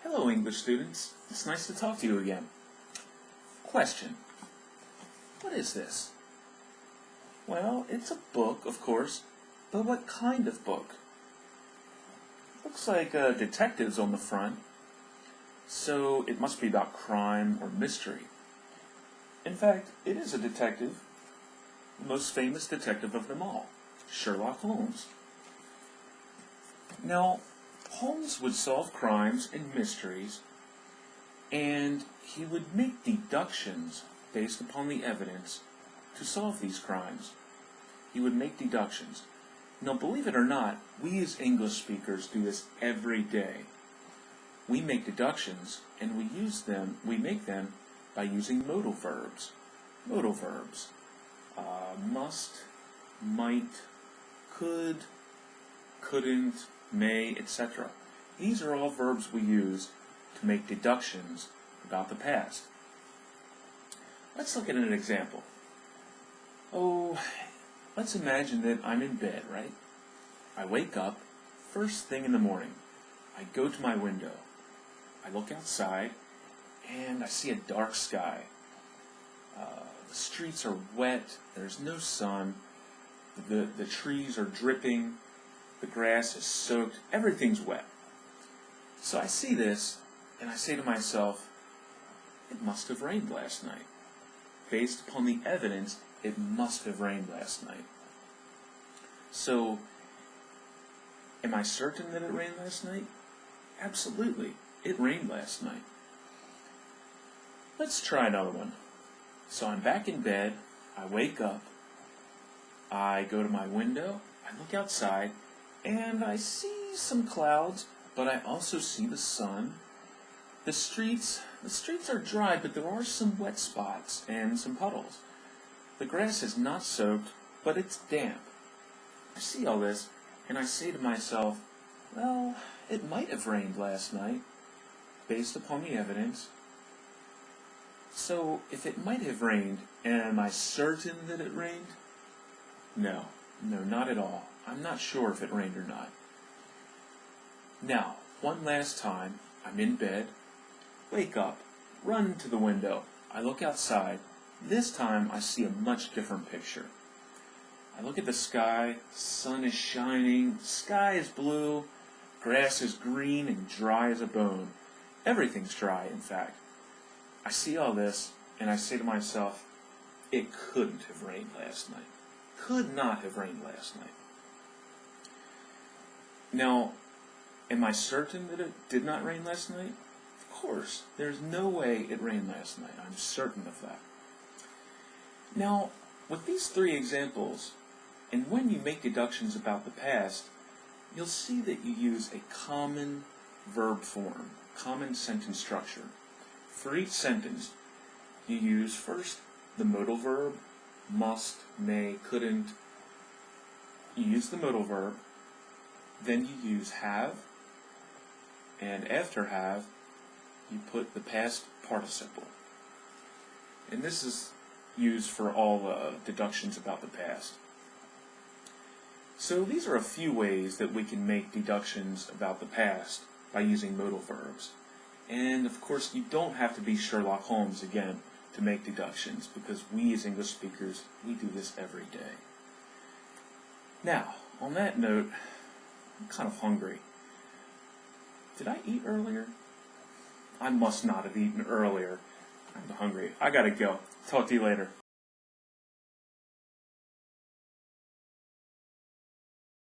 Hello, English students. It's nice to talk to you again. Question. What is this? Well, it's a book, of course, but what kind of book? Looks like detectives on the front, so it must be about crime or mystery. In fact, it is a detective, the most famous detective of them all, Sherlock Holmes. Now, Holmes would solve crimes and mysteries, and he would make deductions based upon the evidence to solve these crimes. He would make deductions. Now, believe it or not, we as English speakers do this every day. We make deductions, and we make them by using modal verbs. Modal verbs. Must, might, could, couldn't, may, etc. These are all verbs we use to make deductions about the past. Let's look at an example. Let's imagine that I'm in bed, right? I wake up, first thing in the morning. I go to my window. I look outside, and I see a dark sky. The streets are wet, there's no sun, the trees are dripping, the grass is soaked, everything's wet. So I see this, and I say to myself, it must have rained last night. Based upon the evidence, it must have rained last night. So, am I certain that it rained last night? Absolutely, it rained last night. Let's try another one. So I'm back in bed, I wake up, I go to my window, I look outside, and I see some clouds, but I also see the sun. The streets are dry, but there are some wet spots and some puddles. The grass is not soaked, but it's damp. I see all this, and I say to myself, well, it might have rained last night, based upon the evidence. So, if it might have rained, am I certain that it rained? No, not at all. I'm not sure if it rained or not. Now, one last time, I'm in bed, wake up, run to the window, I look outside. This time I see a much different picture. I look at the sky, the sun is shining, the sky is blue, grass is green and dry as a bone. Everything's dry, in fact. I see all this, and I say to myself, it couldn't have rained last night. Could not have rained last night. Now, am I certain that it did not rain last night? Of course, there's no way it rained last night. I'm certain of that. Now, with these three examples, and when you make deductions about the past, you'll see that you use a common verb form, common sentence structure. For each sentence, you use first the modal verb, must, may, couldn't. You use the modal verb, then you use have, and after have, you put the past participle. And this is used for all deductions about the past. So these are a few ways that we can make deductions about the past by using modal verbs. And of course, you don't have to be Sherlock Holmes again to make deductions, because we as English speakers, we do this every day. Now, on that note, I'm kind of hungry. Did I eat earlier? I must not have eaten earlier. I'm hungry. I gotta go. Talk to you later.